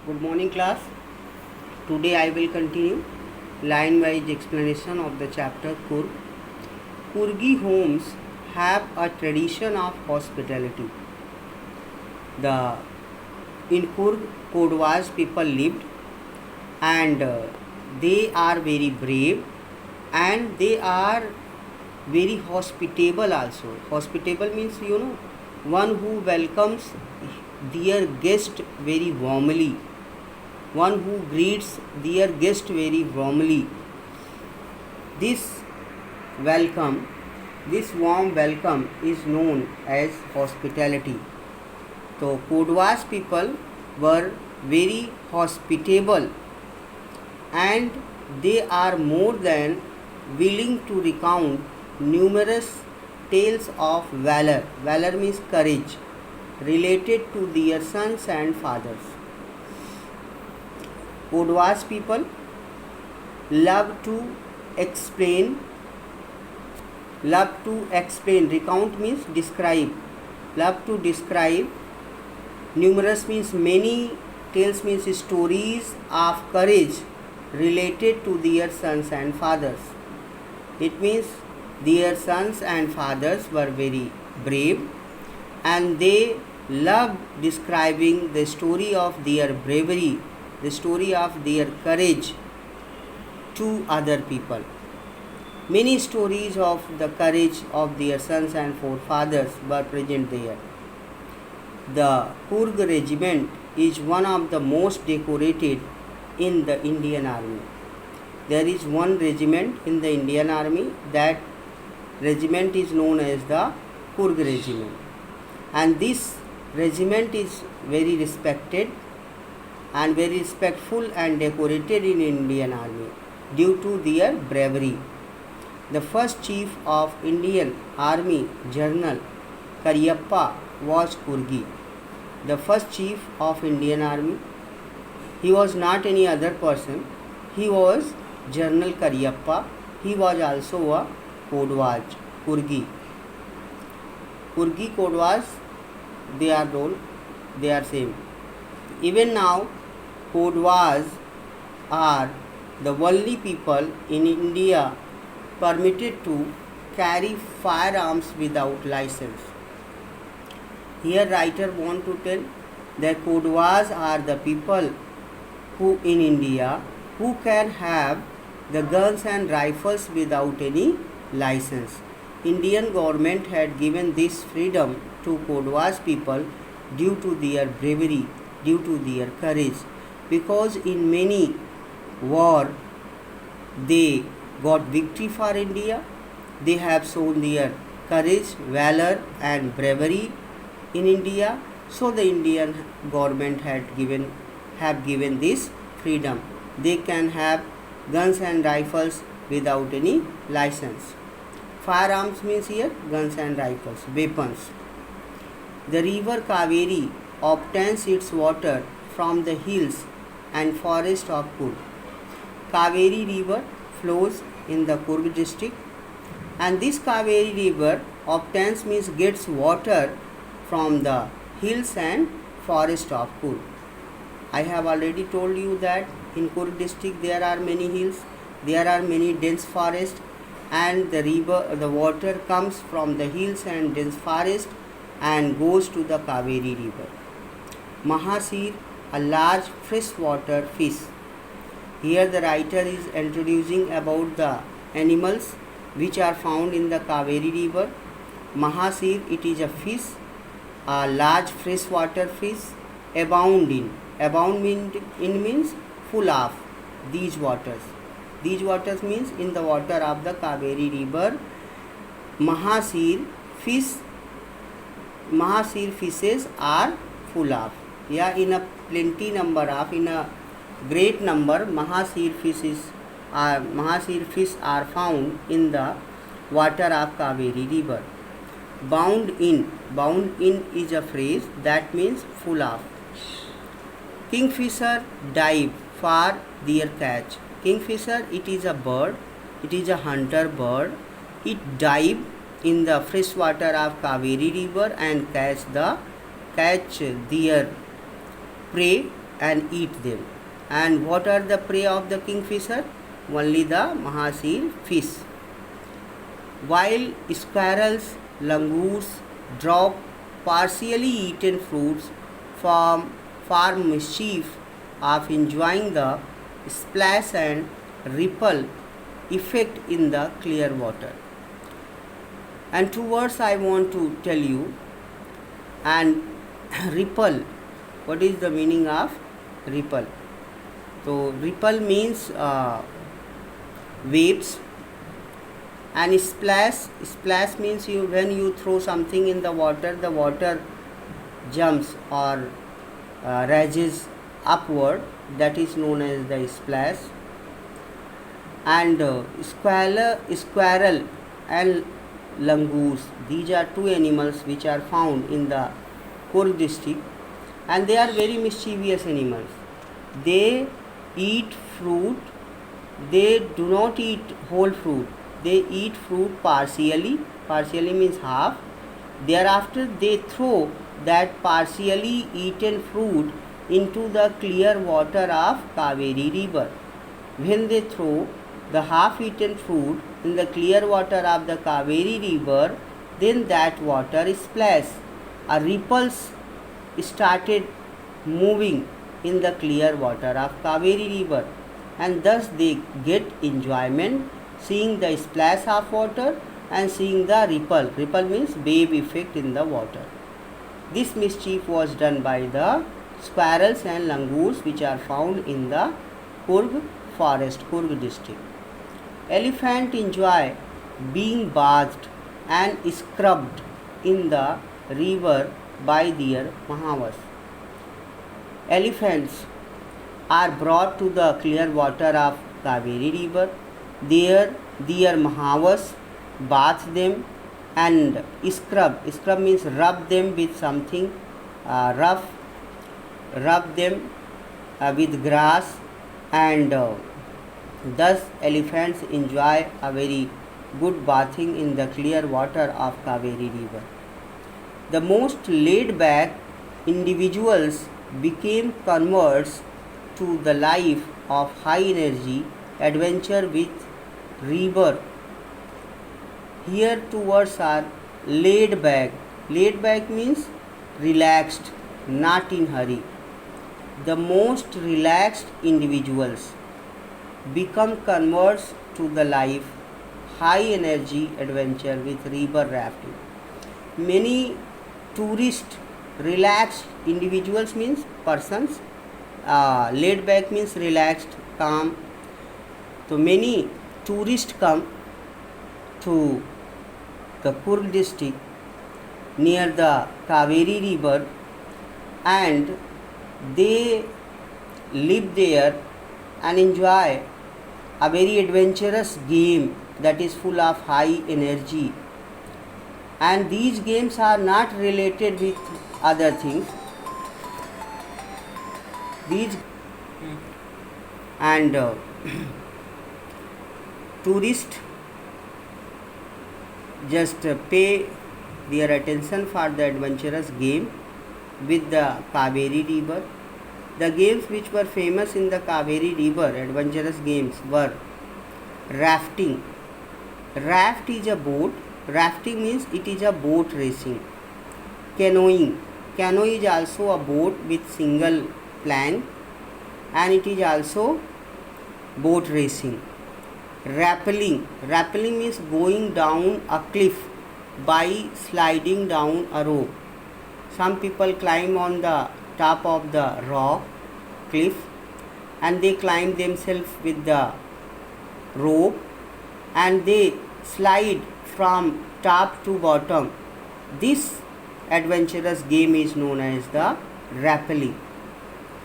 Good morning, class. Today I will continue line wise explanation of the chapter Kurg. Kurgi homes have a tradition of hospitality. The in Kurg, Kodwas people lived, and they are very brave, and they are very hospitable also. Hospitable means one who welcomes their guest very warmly, one who greets their guest very warmly. This welcome, this warm welcome is known as hospitality. So Kodwas people were very hospitable, and they are more than willing to recount numerous tales of valor. Valor means courage, related to their sons and fathers. Kodwas people love to explain, recount means describe, love to describe, numerous means many, tales means stories of courage related to their sons and fathers. It means their sons and fathers were very brave, and they loved describing the story of their bravery, the story of their courage to other people. Many stories of the courage of their sons and forefathers were present there. The Kurg regiment is one of the most decorated in the Indian Army. There is one regiment in the Indian Army, that regiment is known as the Kurg regiment, and this regiment is very respected and very respectful and decorated in Indian Army due to their bravery. The first chief of Indian Army, General Cariappa, was Kurgi. The first chief of Indian Army, he was not any other person, he was General Cariappa. He was also a Kodwaj, Kurgi. Kurgi Kodwas, they are same. Even now, Kodwas are the only people in India permitted to carry firearms without license. Here writer want to tell that Kodwas are the people who in India who can have the guns and rifles without any license. Indian government had given this freedom to Kodwas people due to their bravery, due to their courage, because in many war they got victory for India. They have shown their courage, valor and bravery in India. So the Indian government have given this freedom. They can have guns and rifles without any license. Firearms means here guns and rifles, weapons. The river Kaveri obtains its water from the hills and forest of Kurg. Kaveri river flows in the Kurg district, and this Kaveri river obtains means gets water from the hills and forest of Kurg. I have already told you that in Kurg district there are many hills, there are many dense forests, and the water comes from the hills and dense forest and goes to the Kaveri river. Mahasir, a large freshwater fish. Here the writer is introducing about the animals which are found in the Kaveri river. Mahasir, it is a fish, a large freshwater fish, abound means full of these waters. These waters means in the water of the Kaveri river. Mahasir fishes are full of. Yeah, in a plenty number of, in a great number, Mahasir fish are found in the water of Kaveri river. Bound in is a phrase that means full of. Kingfisher dive for their catch. Kingfisher, it is a bird, it is a hunter bird. It dive in the fresh water of Kaveri river and catch their prey and eat them. And what are the prey of the kingfisher? Only the Mahasil fish. While squirrels, langurs drop partially eaten fruits for mischief of enjoying the splash and ripple effect in the clear water. And two words I want to tell you. And ripple, what is the meaning of ripple? So ripple means waves, and splash means when you throw something in the water jumps or rises upward, that is known as the splash. And squirrel and langurs, these are two animals which are found in the Coorg district, and they are very mischievous animals. They eat fruit. They do not eat whole fruit. They eat fruit partially means half. Thereafter they throw that partially eaten fruit into the clear water of Kaveri river. When they throw the half eaten fruit in the clear water of the Kaveri river, then that water splash. A ripples started moving in the clear water of Kaveri river, and thus they get enjoyment seeing the splash of water and seeing the ripple. Ripple means wave effect in the water. This mischief was done by the squirrels and langurs which are found in the Coorg forest, Coorg district. Elephant enjoy being bathed and scrubbed in the river by their mahavas. Elephants are brought to the clear water of Kaveri river. There their mahavas bath them and scrub. Scrub means rub them with something rough. Rub them with grass, and thus elephants enjoy a very good bathing in the clear water of Kaveri river. The most laid back individuals became converts to the life of high energy adventure with river. Here two words are laid back. Laid back means relaxed, not in hurry. The most relaxed individuals become converts to the life high energy adventure with river rafting. Many tourist relaxed individuals means persons. Laid back means relaxed, calm. So many tourists come to the Coorg district near the Kaveri river, and they live there and enjoy a very adventurous game that is full of high energy. And these games are not related with other things. These and tourists just pay their attention for the adventurous game with the Kaveri river. The games which were famous in the Kaveri river, adventurous games, were rafting. Raft is a boat. Rafting means it is a boat racing. Canoeing. Canoe is also a boat with single plank, and it is also boat racing. Rappelling. Rappelling means going down a cliff by sliding down a rope. Some people climb on the top of the rock cliff and they climb themselves with the rope and they slide from top to bottom. This adventurous game is known as the rappelling.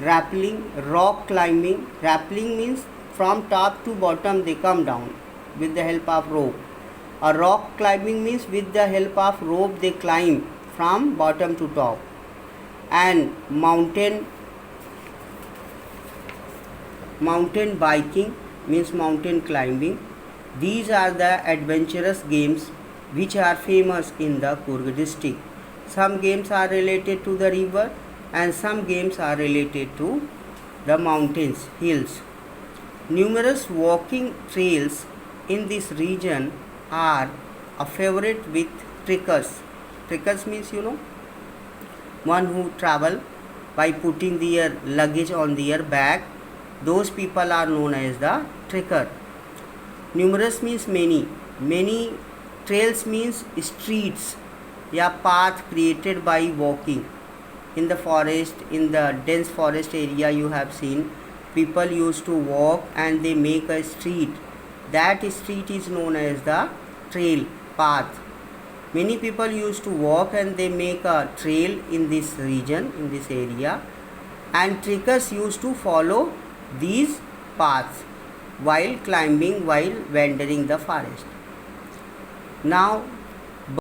Rappelling, rock climbing. Rappelling means from top to bottom they come down with the help of rope. A rock climbing means with the help of rope they climb from bottom to top. And mountain biking means mountain climbing. These are the adventurous games which are famous in the Coorg district. Some games are related to the river and some games are related to the mountains, hills. Numerous walking trails in this region are a favorite with trekkers. Trekkers means one who travel by putting their luggage on their back. Those people are known as the trekker. Numerous means many. Many trails means streets या path created by walking. In the forest, in the dense forest area, you have seen people used to walk and they make a street. That street is known as the trail, path. Many people used to walk and they make a trail in this region, in this area, and trekkers used to follow these paths while climbing, while wandering the forest. Now